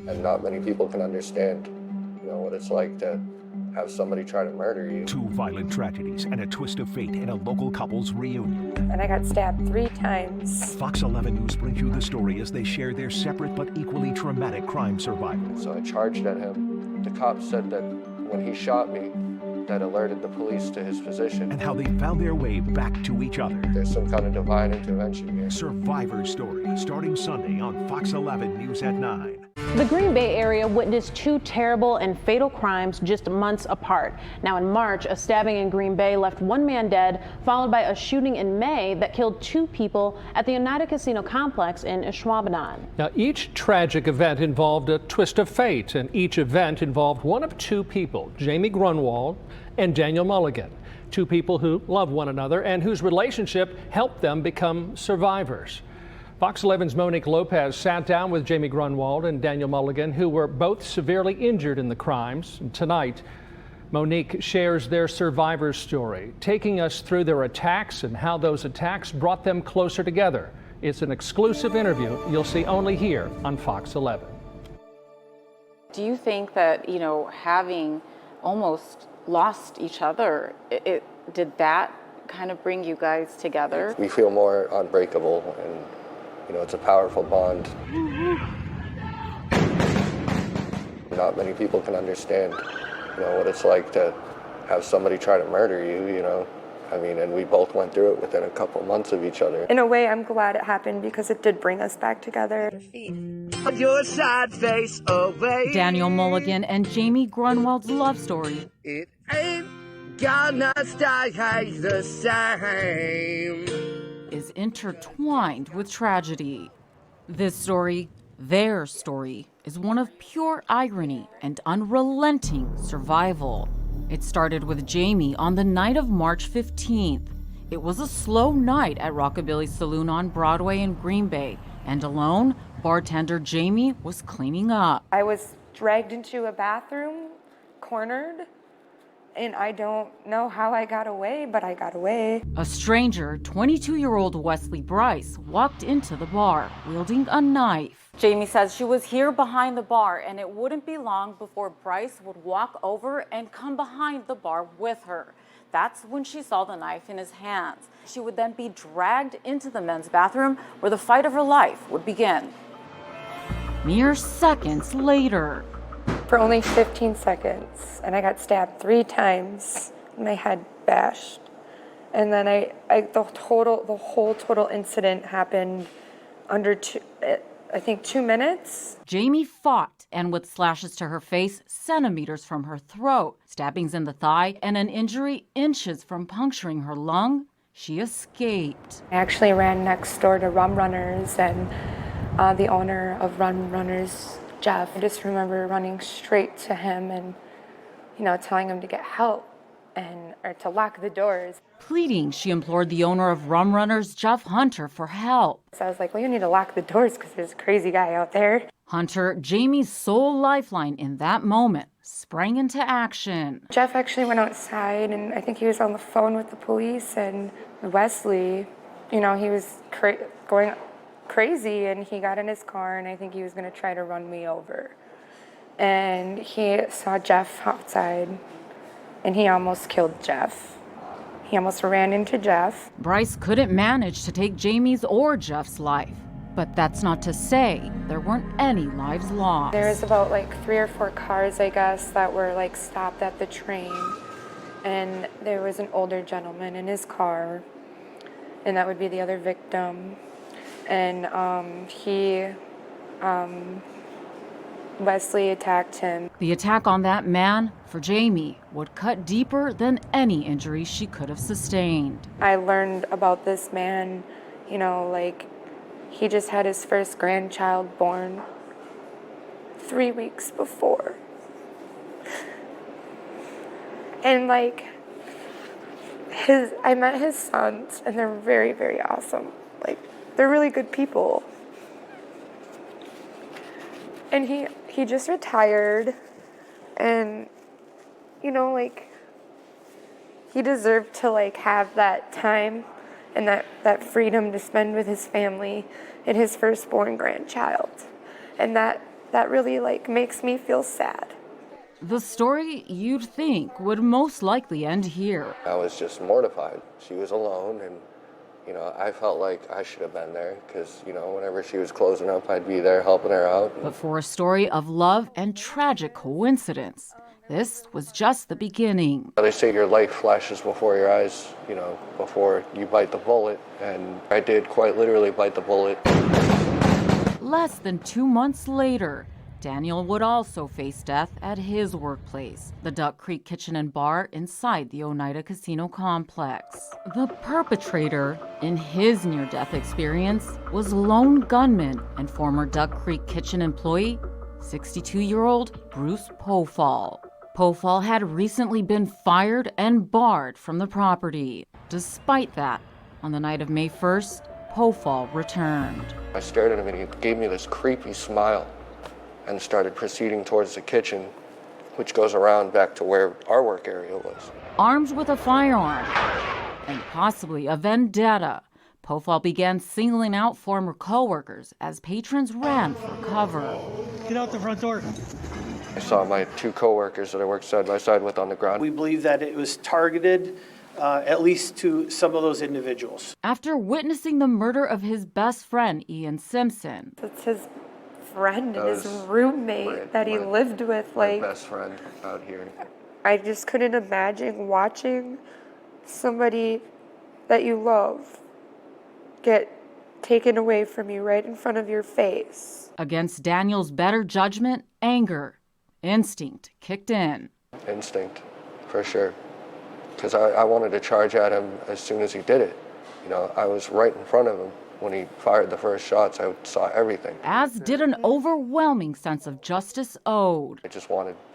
And not many people can understand, what it's like to have somebody try to murder you. Two violent tragedies and a twist of fate in a local couple's reunion. And I got stabbed 3 times. Fox 11 News brings you the story as they share their separate but equally traumatic crime survivals. So I charged at him. The cop said that when he shot me, that alerted the police to his position. And how they found their way back to each other. There's some kind of divine intervention here. Survivor Story, starting Sunday on Fox 11 News at 9. The Green Bay area witnessed 2 terrible and fatal crimes just months apart. Now in March, a stabbing in Green Bay left 1 man dead, followed by a shooting in May that killed 2 people at the Oneida Casino complex in Ashwaubenon. Now, each tragic event involved a twist of fate, and each event involved one of 2 people, Jamie Grunwald and Daniel Mulligan, 2 people who love one another and whose relationship helped them become survivors. Fox 11's Monique Lopez sat down with Jamie Grunwald and Daniel Mulligan, who were both severely injured in the crimes. And tonight, Monique shares their survivor story, taking us through their attacks and how those attacks brought them closer together. It's an exclusive interview you'll see only here on Fox 11. Do you think that, having almost lost each other, did that kind of bring you guys together? We feel more unbreakable, and it's a powerful bond. Not many people can understand, what it's like to have somebody try to murder you, and we both went through it within a couple months of each other. In a way, I'm glad it happened because it did bring us back together. Your sad face away. Daniel Mulligan and Jamie Grunwald's love story. It ain't gonna stay the same. Is intertwined with tragedy. This story, their story, is one of pure irony and unrelenting survival. It started with Jamie on the night of March 15th. It was a slow night at Rockabilly Saloon on Broadway in Green Bay, and alone, bartender Jamie was cleaning up. I was dragged into a bathroom, cornered, and I don't know how I got away, but I got away. A stranger, 22-year-old Wesley Bryce, walked into the bar, wielding a knife. Jamie says she was here behind the bar, and it wouldn't be long before Bryce would walk over and come behind the bar with her. That's when she saw the knife in his hands. She would then be dragged into the men's bathroom where the fight of her life would begin. Mere seconds later, For only 15 seconds, and I got stabbed 3 times, my head bashed. And then the whole total incident happened under 2 minutes. Jamie fought, and with slashes to her face centimeters from her throat, stabbings in the thigh, and an injury inches from puncturing her lung, she escaped. I actually ran next door to Rum Runners, and the owner of Rum Runners, Jeff, I just remember running straight to him and, telling him to get help or to lock the doors. Pleading, she implored the owner of Rum Runners, Jeff Hunter, for help. So I was like, well, you need to lock the doors because there's a crazy guy out there. Hunter, Jamie's sole lifeline in that moment, sprang into action. Jeff actually went outside, and I think he was on the phone with the police, and Wesley, he was going crazy, and he got in his car, and I think he was going to try to run me over. And he saw Jeff outside, and he almost killed Jeff. He almost ran into Jeff. Bryce couldn't manage to take Jamie's or Jeff's life, but that's not to say there weren't any lives lost. There was about 3 or 4 cars, I guess, that were stopped at the train, and there was an older gentleman in his car, and that would be the other victim. And Wesley attacked him. The attack on that man, for Jamie, would cut deeper than any injury she could have sustained. I learned about this man, he just had his first grandchild born 3 weeks before. And I met his sons, and they're very, very awesome. They're really good people. And he just retired, and he deserved to have that time and that freedom to spend with his family and his firstborn grandchild. And that that really makes me feel sad. The story you'd think would most likely end here. I was just mortified. She was alone, and I felt like I should have been there because, whenever she was closing up, I'd be there helping her out. But for a story of love and tragic coincidence, this was just the beginning. They say your life flashes before your eyes, before you bite the bullet, and I did quite literally bite the bullet. Less than 2 months later, Daniel would also face death at his workplace, the Duck Creek Kitchen and Bar inside the Oneida Casino complex. The perpetrator, in his near-death experience, was lone gunman and former Duck Creek Kitchen employee, 62-year-old Bruce Pofall. Pofall had recently been fired and barred from the property. Despite that, on the night of May 1st, Pofall returned. I stared at him and he gave me this creepy smile and started proceeding towards the kitchen, which goes around back to where our work area was. Armed with a firearm and possibly a vendetta, Pofall began singling out former co-workers as patrons ran for cover. Get out the front door. I saw my 2 co-workers that I worked side by side with on the ground. We believe that it was targeted at least to some of those individuals. After witnessing the murder of his best friend, Ian Simpson. It's his friend and his roommate that he lived with. My best friend out here. I just couldn't imagine watching somebody that you love get taken away from you right in front of your face. Against Daniel's better judgment, anger, instinct kicked in. Instinct, for sure. Because I wanted to charge at him as soon as he did it. I was right in front of him. When he fired the first shots, I saw everything. As did an overwhelming sense of justice owed.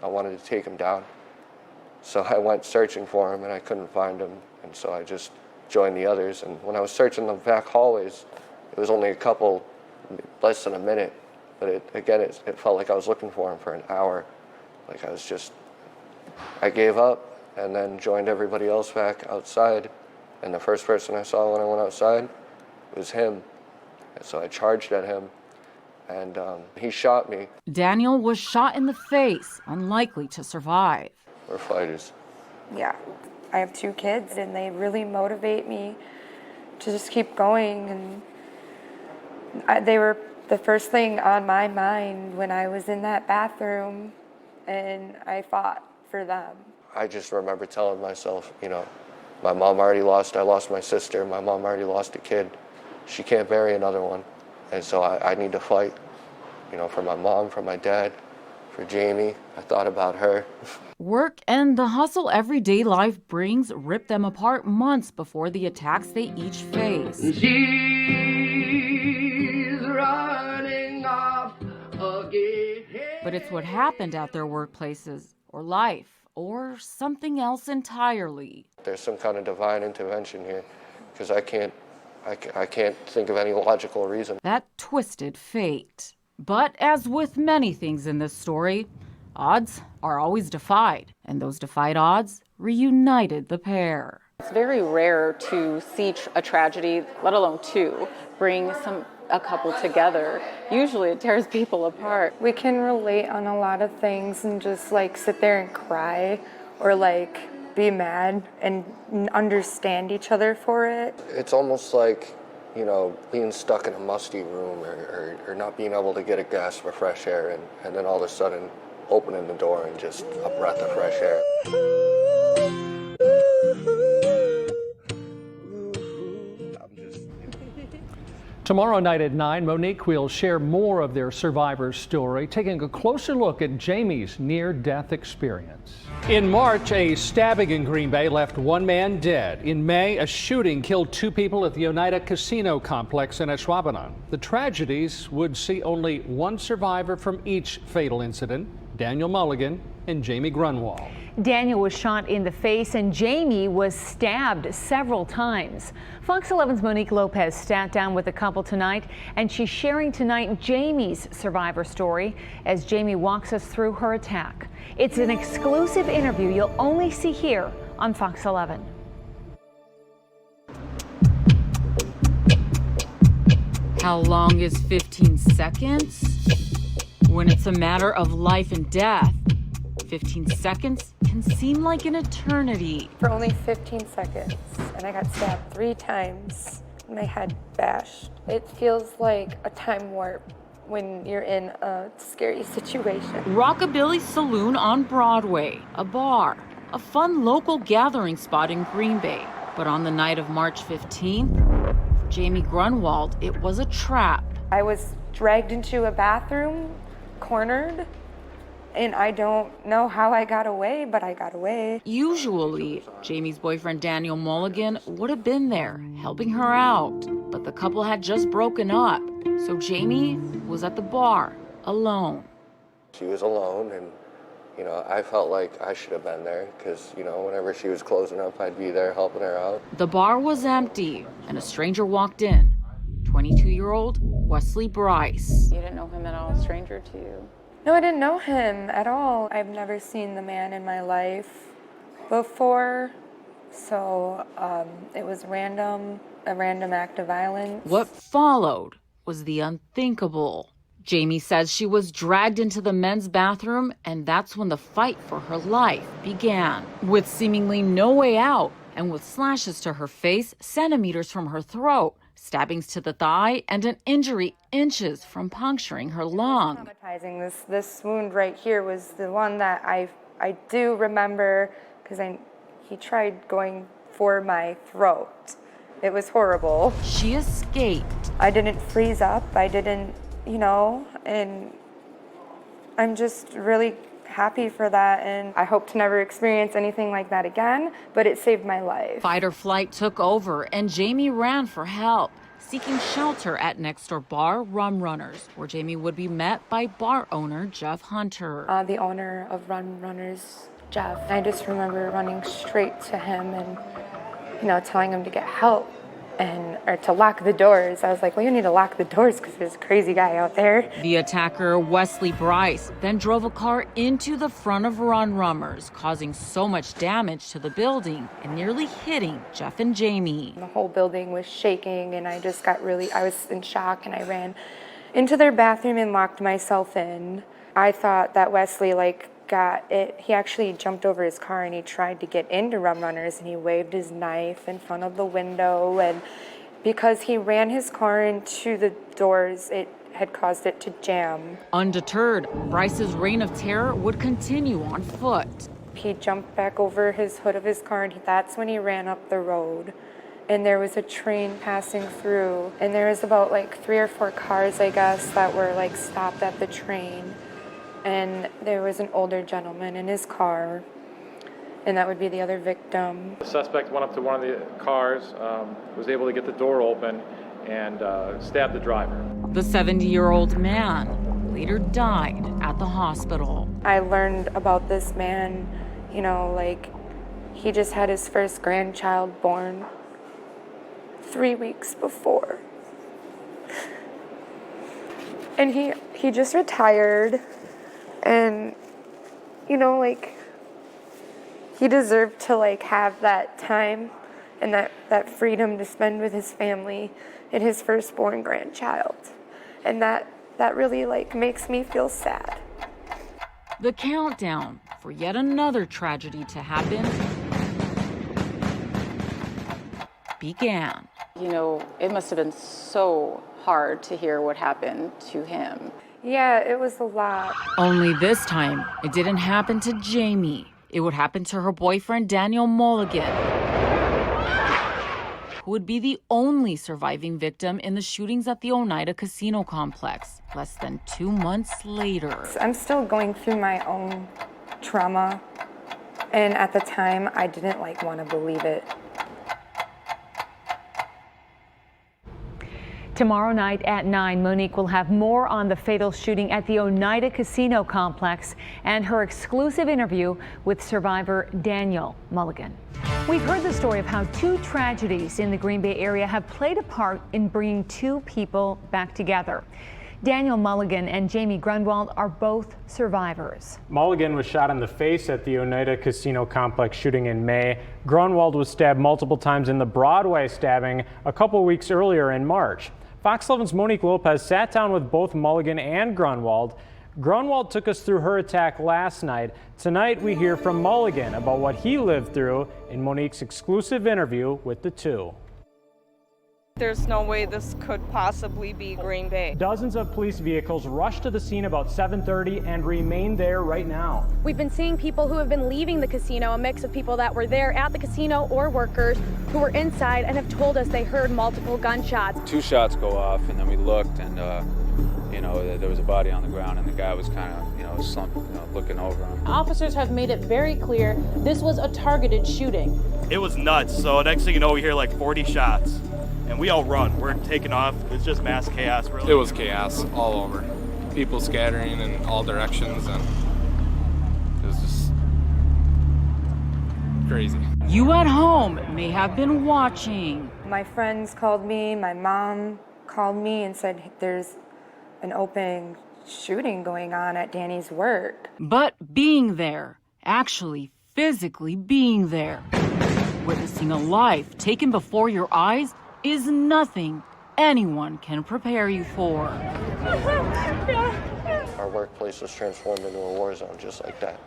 I wanted to take him down. So I went searching for him and I couldn't find him. And so I just joined the others. And when I was searching the back hallways, it was only less than a minute. But it felt like I was looking for him for an hour. I gave up and then joined everybody else back outside. And the first person I saw when I went outside was him. And so I charged at him, and he shot me. Daniel was shot in the face, unlikely to survive. We're fighters. Yeah, I have 2 kids, and they really motivate me to just keep going. And they were the first thing on my mind when I was in that bathroom, and I fought for them. I just remember telling myself, my mom I lost my sister, my mom already lost a kid. She can't bury another one. And so I need to fight, for my mom, for my dad, for Jamie. I thought about her. Work and the hustle everyday life brings ripped them apart months before the attacks they each faced. She's running off again. But it's what happened at their workplaces, or life, or something else entirely. There's some kind of divine intervention here, because I can't think of any logical reason. That twisted fate. But as with many things in this story, odds are always defied, and those defied odds reunited the pair. It's very rare to see a tragedy, let alone 2, bring a couple together. Usually it tears people apart. We can relate on a lot of things and just sit there and cry or be mad and understand each other for it. It's almost like, being stuck in a musty room or not being able to get a gasp of fresh air and then all of a sudden opening the door and just a breath of fresh air. Tomorrow night at 9, Monique will share more of their survivor's story, taking a closer look at Jamie's near-death experience. In March, a stabbing in Green Bay left 1 man dead. In May, a shooting killed 2 people at the Oneida Casino complex in Ashwaubenon. The tragedies would see only 1 survivor from each fatal incident, Daniel Mulligan and Jamie Grunwald. Daniel was shot in the face and Jamie was stabbed several times. Fox 11's Monique Lopez sat down with the couple tonight, and she's sharing tonight Jamie's survivor story as Jamie walks us through her attack. It's an exclusive interview you'll only see here on Fox 11. How long is 15 seconds? When it's a matter of life and death, 15 seconds can seem like an eternity. For only 15 seconds, and I got stabbed 3 times, my head bashed. It feels like a time warp when you're in a scary situation. Rockabilly Saloon on Broadway, a bar, a fun local gathering spot in Green Bay. But on the night of March 15th, for Jamie Grunwald, it was a trap. I was dragged into a bathroom, cornered, and I don't know how I got away, but I got away. Usually, Jamie's boyfriend Daniel Mulligan would have been there, helping her out. But the couple had just broken up, so Jamie was at the bar, alone. She was alone, and I felt like I should have been there because, whenever she was closing up, I'd be there helping her out. The bar was empty, and a stranger walked in. 22-year-old Wesley Bryce. You didn't know him at all, a stranger to you? No, I didn't know him at all. I've never seen the man in my life before, so it was a random act of violence. What followed was the unthinkable. Jamie says she was dragged into the men's bathroom, and that's when the fight for her life began. With seemingly no way out, and with slashes to her face centimeters from her throat, stabbings to the thigh, and an injury inches from puncturing her lung. Traumatizing. This wound right here was the one that I do remember because he tried going for my throat. It was horrible. She escaped. I didn't freeze up. I didn't, and I'm just really happy for that, and I hope to never experience anything like that again, but it saved my life. Fight or flight took over, and Jamie ran for help, seeking shelter at next-door bar Rum Runners, where Jamie would be met by bar owner Jeff Hunter. The owner of Rum Runners, Jeff. I just remember running straight to him and, telling him to get help. Or to lock the doors. I was like, well, you need to lock the doors because there's a crazy guy out there. The attacker, Wesley Bryce, then drove a car into the front of Rum Runners, causing so much damage to the building and nearly hitting Jeff and Jamie. The whole building was shaking, and I just I was in shock, and I ran into their bathroom and locked myself in. I thought that Wesley, he actually jumped over his car and he tried to get into Rum Runners, and he waved his knife in front of the window, and because he ran his car into the doors, it had caused it to jam. Undeterred, Bryce's reign of terror would continue on foot. He jumped back over his hood of his car, and that's when he ran up the road. And there was a train passing through, and there was about 3 or 4 cars, I guess, that were stopped at the train. And there was an older gentleman in his car, and that would be the other victim. The suspect went up to one of the cars, was able to get the door open, and stabbed the driver. The 70-year-old man later died at the hospital. I learned about this man, he just had his first grandchild born 3 weeks before. And he just retired. And, he deserved to, have that time and that freedom to spend with his family and his firstborn grandchild. And that really, makes me feel sad. The countdown for yet another tragedy to happen began. It must have been so hard to hear what happened to him. Yeah, it was a lot. Only this time, it didn't happen to Jamie. It would happen to her boyfriend, Daniel Mulligan, who would be the only surviving victim in the shootings at the Oneida Casino Complex less than 2 months later. I'm still going through my own trauma, and at the time, I didn't want to believe it. Tomorrow night at 9, Monique will have more on the fatal shooting at the Oneida Casino Complex and her exclusive interview with survivor Daniel Mulligan. We've heard the story of how 2 tragedies in the Green Bay area have played a part in bringing 2 people back together. Daniel Mulligan and Jamie Grunwald are both survivors. Mulligan was shot in the face at the Oneida Casino Complex shooting in May. Grunwald was stabbed multiple times in the Broadway stabbing a couple weeks earlier in March. Fox 11's Monique Lopez sat down with both Mulligan and Grunwald. Grunwald took us through her attack last night. Tonight, we hear from Mulligan about what he lived through in Monique's exclusive interview with the two. There's no way this could possibly be Green Bay. Dozens of police vehicles rushed to the scene about 7:30 and remain there right now. We've been seeing people who have been leaving the casino, a mix of people that were there at the casino or workers who were inside and have told us they heard multiple gunshots. 2 shots go off, and then we looked, and there was a body on the ground, and the guy was kind of, slumped, looking over him. Officers have made it very clear this was a targeted shooting. It was nuts. So next thing you know, we hear like 40 shots. And we all run. We're taking off. It's just mass chaos, really. It was chaos all over. People scattering in all directions, and it was just crazy. You at home may have been watching. My friends called me, my mom called me and said there's an open shooting going on at Danny's work. But being there, actually physically being there, witnessing a life taken before your eyes, is nothing anyone can prepare you for. Our workplace was transformed into a war zone just like that.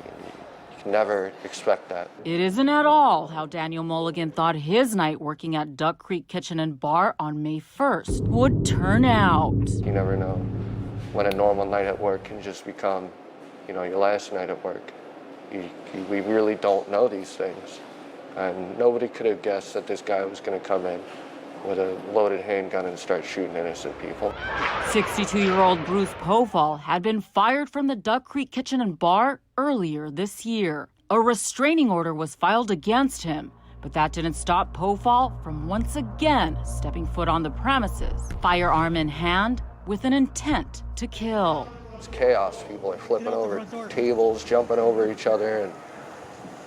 You can never expect that. It isn't at all how Daniel Mulligan thought his night working at Duck Creek Kitchen and Bar on May 1st would turn out. You never know when a normal night at work can just become, your last night at work. We really don't know these things. And nobody could have guessed that this guy was going to come in with a loaded handgun and start shooting innocent people. 62-year-old Bruce Pofall had been fired from the Duck Creek Kitchen and Bar earlier this year. A restraining order was filed against him, but that didn't stop Pofall from once again stepping foot on the premises, firearm in hand, with an intent to kill. It's chaos. People are flipping over tables, jumping over each other,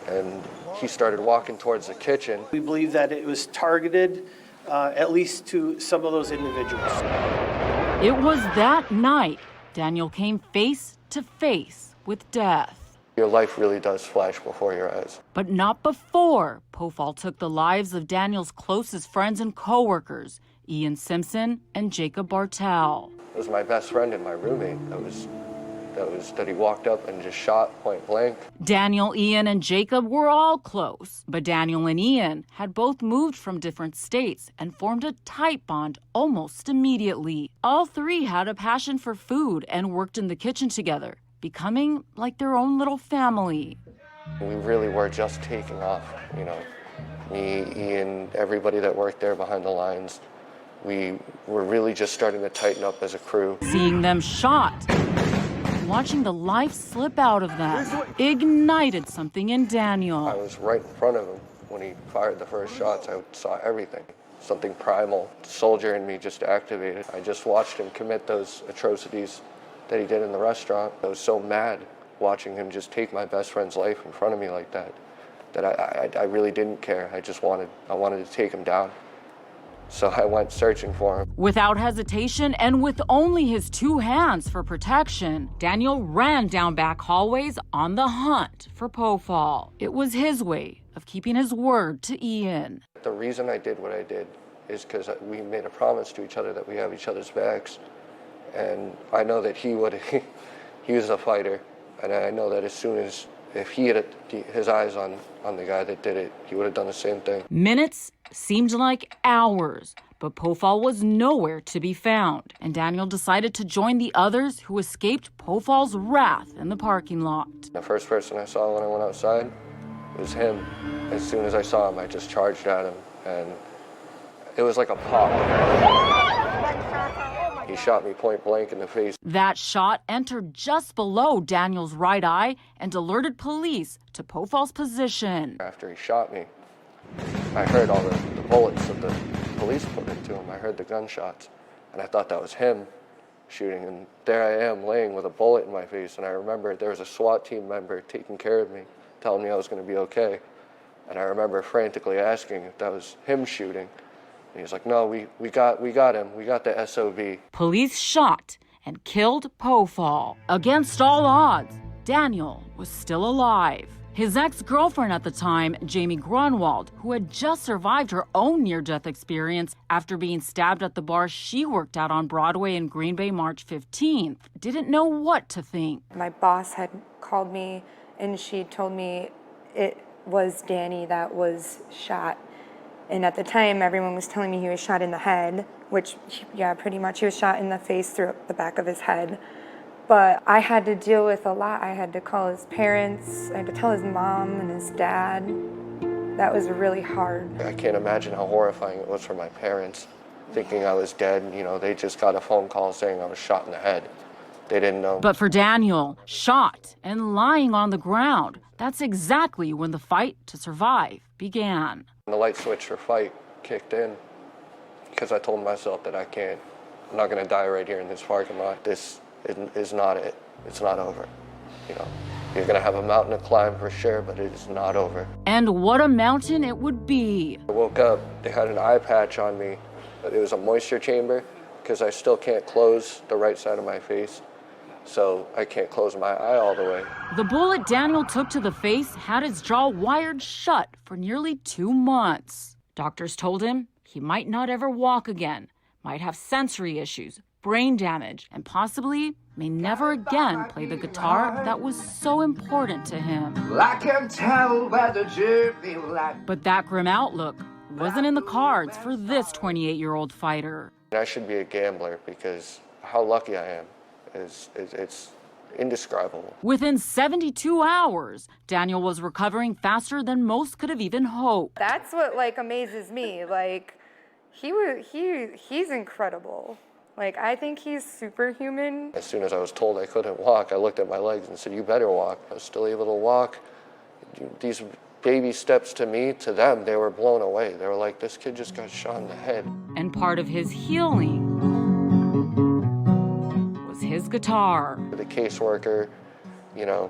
and he started walking towards the kitchen. We believe that it was targeted at least to some of those individuals. It was that night Daniel came face to face with death. Your life really does flash before your eyes. But not before Pofall took the lives of Daniel's closest friends and coworkers, Ian Simpson and Jacob Bartel. It was my best friend and my roommate that he walked up and just shot point blank. Daniel, Ian, and Jacob were all close, but Daniel and Ian had both moved from different states and formed a tight bond almost immediately. All three had a passion for food and worked in the kitchen together, becoming like their own little family. We really were just taking off, Me, Ian, everybody that worked there behind the lines. We were really just starting to tighten up as a crew. Seeing them shot, watching the life slip out of them, ignited something in Daniel. I was right in front of him when he fired the first shots. I saw everything. Something primal, soldier in me just activated. I just watched him commit those atrocities that he did in the restaurant. I was so mad watching him just take my best friend's life in front of me like that I really didn't care. I wanted to take him down. So I went searching for him. Without hesitation and with only his 2 hands for protection, Daniel ran down back hallways on the hunt for Pofall. It was his way of keeping his word to Ian. The reason I did what I did is because we made a promise to each other that we have each other's backs. And I know that he was a fighter. And I know that as soon as, if he had his eyes on the guy that did it, he would have done the same thing. Minutes seemed like hours, but Pofall was nowhere to be found, and Daniel decided to join the others who escaped Pofall's wrath in the parking lot. The first person I saw when I went outside was him. As soon as I saw him, I just charged at him, and it was like a pop. He shot me point blank in the face. That shot entered just below Daniel's right eye and alerted police to Pofall's position. After he shot me, I heard all the bullets that the police put into him. I heard the gunshots, and I thought that was him shooting. And there I am laying with a bullet in my face. And I remember there was a SWAT team member taking care of me, telling me I was going to be okay. And I remember frantically asking if that was him shooting. And he's like, no, we got him. We got the SOV. Police shot and killed Pofall. Against all odds, Daniel was still alive. His ex-girlfriend at the time, Jamie Grunwald, who had just survived her own near-death experience after being stabbed at the bar she worked at on Broadway in Green Bay March 15th, didn't know what to think. My boss had called me and she told me it was Danny that was shot. And at the time, everyone was telling me he was shot in the head, which, yeah, pretty much he was shot in the face through the back of his head. But I had to deal with a lot. I had to call his parents, I had to tell his mom and his dad. That was really hard. I can't imagine how horrifying it was for my parents, thinking I was dead. You know, they just got a phone call saying I was shot in the head. They didn't know. But for Daniel, shot and lying on the ground, that's exactly when the fight to survive began. The light switch for fight kicked in because I told myself that I'm not gonna die right here in this parking lot. This is not it. It's not over. You know, you're gonna have a mountain to climb for sure, but it is not over. And what a mountain it would be. I woke up, they had an eye patch on me, but it was a moisture chamber because I still can't close the right side of my face, so I can't close my eye all the way. The bullet Daniel took to the face had his jaw wired shut for nearly 2 months. Doctors told him he might not ever walk again, might have sensory issues, brain damage, and possibly may never again play the guitar that was so important to him. I can tell by the journey light. But that grim outlook wasn't in the cards for this 28-year-old fighter. I should be a gambler because how lucky I am it's indescribable. Within 72 hours, Daniel was recovering faster than most could have even hoped. That's what amazes me. He's incredible. I think he's superhuman. As soon as I was told I couldn't walk, I looked at my legs and said, "You better walk." I was still able to walk. These baby steps to me, to them, they were blown away. They were like, this kid just got shot in the head. And part of his healing was his guitar. The caseworker, you know,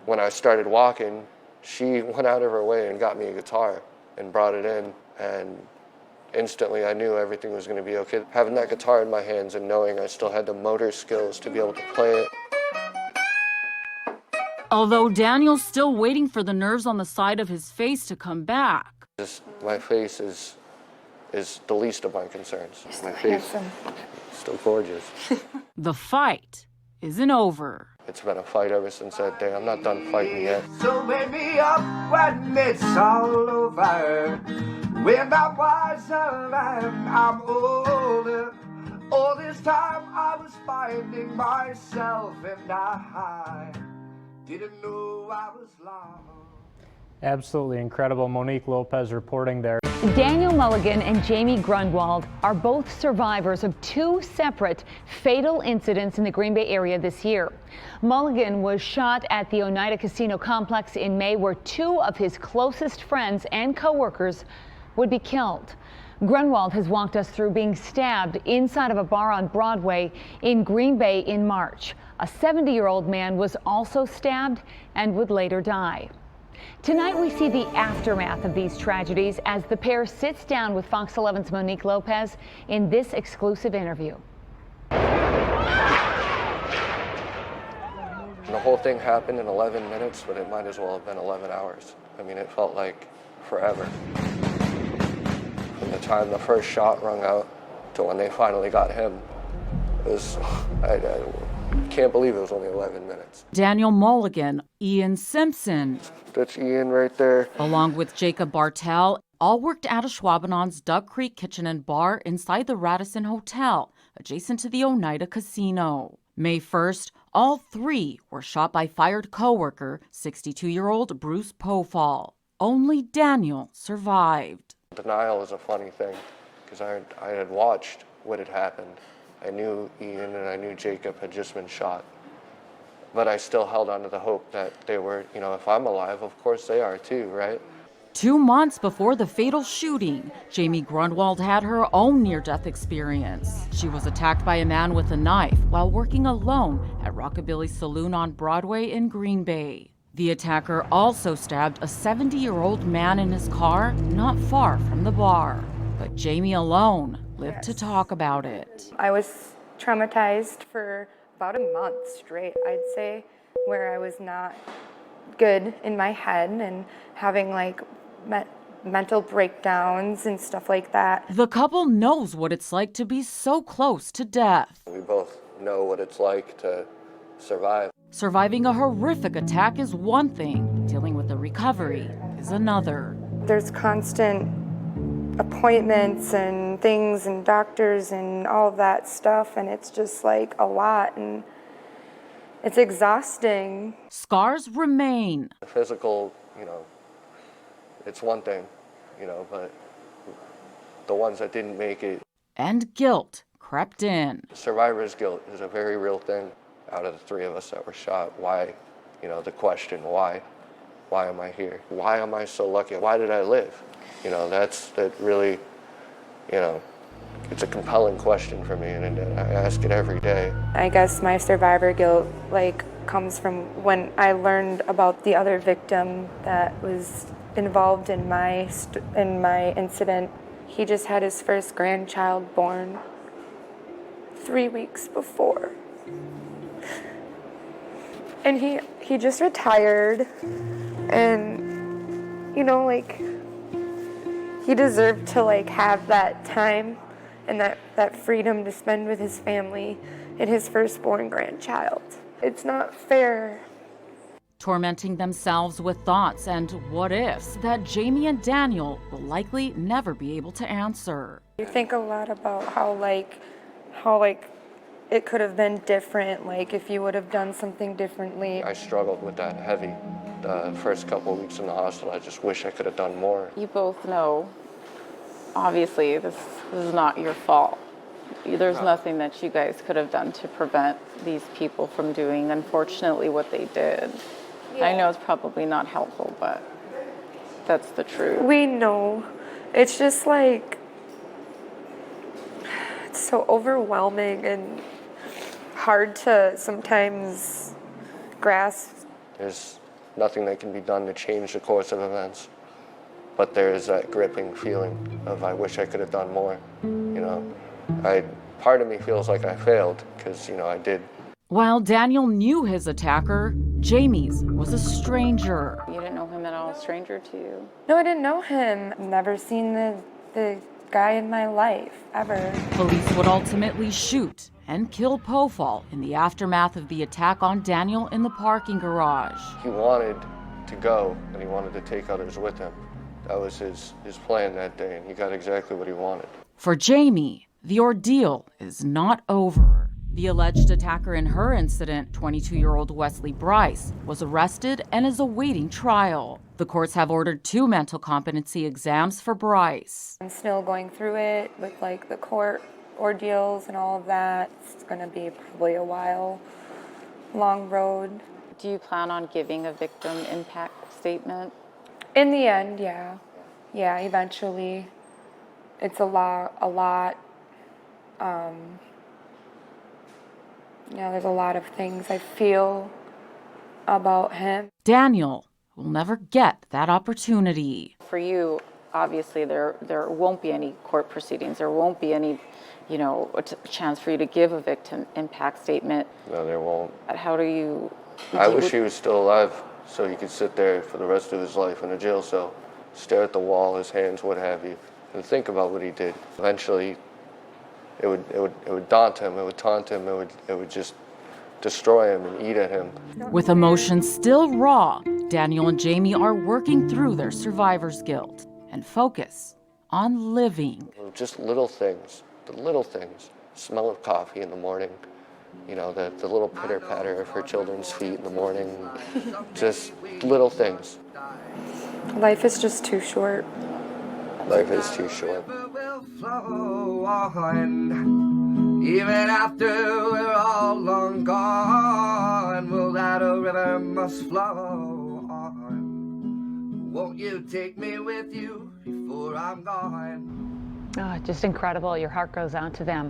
when I started walking, she went out of her way and got me a guitar and brought it in, and instantly I knew everything was going to be okay. Having that guitar in my hands and knowing I still had the motor skills to be able to play it. Although Daniel's still waiting for the nerves on the side of his face to come back. My face is the least of my concerns. My face is still gorgeous. The fight isn't over. It's been a fight ever since that day. I'm not done fighting yet. So wake me up when it's all over. When I was alive, I'm older. All this time I was finding myself and I didn't know I was lost. Absolutely incredible. Monique Lopez reporting there. Daniel Mulligan and Jamie Grunwald are both survivors of 2 separate fatal incidents in the Green Bay area this year. Mulligan was shot at the Oneida Casino complex in May, where 2 of his closest friends and co-workers would be killed. Grunwald has walked us through being stabbed inside of a bar on Broadway in Green Bay in March. A 70-year-old man was also stabbed and would later die. Tonight we see the aftermath of these tragedies as the pair sits down with Fox 11's Monique Lopez in this exclusive interview. And the whole thing happened in 11 minutes, but it might as well have been 11 hours. I mean, it felt like forever. From the time the first shot rung out to when they finally got him, it was, I can't believe it was only 11 minutes. Daniel Mulligan, Ian Simpson. That's Ian right there. Along with Jacob Bartel, all worked at Ashwaubenon's Duck Creek Kitchen and Bar inside the Radisson Hotel, adjacent to the Oneida Casino. May 1st, all 3 were shot by fired co-worker, 62-year-old Bruce Pofall. Only Daniel survived. Denial is a funny thing, because I had watched what had happened. I knew Ian and I knew Jacob had just been shot. But I still held on to the hope that they were, you know, if I'm alive, of course they are too, right? 2 months before the fatal shooting, Jamie Grunwald had her own near-death experience. She was attacked by a man with a knife while working alone at Rockabilly Saloon on Broadway in Green Bay. The attacker also stabbed a 70-year-old man in his car not far from the bar. But Jamie alone lived to talk about it. I was traumatized for about a month straight, I'd say, where I was not good in my head and having like mental breakdowns and stuff like that. The couple knows what it's like to be so close to death. We both know what it's like to survive. Surviving a horrific attack is one thing, dealing with the recovery is another. There's constant appointments and things and doctors and all of that stuff, and it's just like a lot, and it's exhausting. Scars remain. The physical, it's one thing, but the ones that didn't make it. And guilt crept in. Survivor's guilt is a very real thing. Out of the three of us that were shot, why, the question, why am I here? Why am I so lucky? Why did I live? That really, it's a compelling question for me, and I ask it every day. I guess my survivor guilt, comes from when I learned about the other victim that was involved in my incident. He just had his first grandchild born 3 weeks before. And he just retired, and he deserved to have that time and that freedom to spend with his family and his firstborn grandchild. It's not fair. Tormenting themselves with thoughts and what ifs that Jamie and Daniel will likely never be able to answer. You think a lot about how it could have been different, if you would have done something differently. I struggled with that heavy the first couple of weeks in the hospital. I just wish I could have done more. You both know, obviously, this is not your fault. There's nothing that you guys could have done to prevent these people from doing, unfortunately, what they did. Yeah. I know it's probably not helpful, but that's the truth. We know. It's just it's so overwhelming and hard to sometimes grasp. There's nothing that can be done to change the course of events, but there is that gripping feeling of I wish I could have done more. Part of me feels like I failed because I did. While Daniel knew his attacker, Jamie's was a stranger. You didn't know him at all, a stranger to you? No, I didn't know him. I've never seen the guy in my life, ever. Police would ultimately shoot and kill Pofall in the aftermath of the attack on Daniel in the parking garage. He wanted to go, and he wanted to take others with him. That was his plan that day, and he got exactly what he wanted. For Jamie, the ordeal is not over. The alleged attacker in her incident, 22-year-old Wesley Bryce, was arrested and is awaiting trial. The courts have ordered 2 mental competency exams for Bryce. I'm still going through it with the court ordeals and all of that. It's going to be probably a long road. Do you plan on giving a victim impact statement? In the end, yeah. Yeah, eventually. It's a lot. There's a lot of things I feel about him. Daniel will never get that opportunity. For you, obviously, there won't be any court proceedings. There won't be any, a chance for you to give a victim impact statement. No, there won't. How do you... I wish he was still alive so he could sit there for the rest of his life in a jail cell, stare at the wall, his hands, what have you, and think about what he did. Eventually, it would daunt him, it would taunt him, it would just destroy him and eat at him. With emotions still raw, Daniel and Jamie are working through their survivor's guilt and focus on living. Just little things, the little things. Smell of coffee in the morning, the little pitter-patter of her children's feet in the morning. Just little things. Life is just too short. Life is too short. Even after we're all long gone, will that a river must flow on? Won't you take me with you before I'm gone? Oh, just incredible. Your heart goes out to them.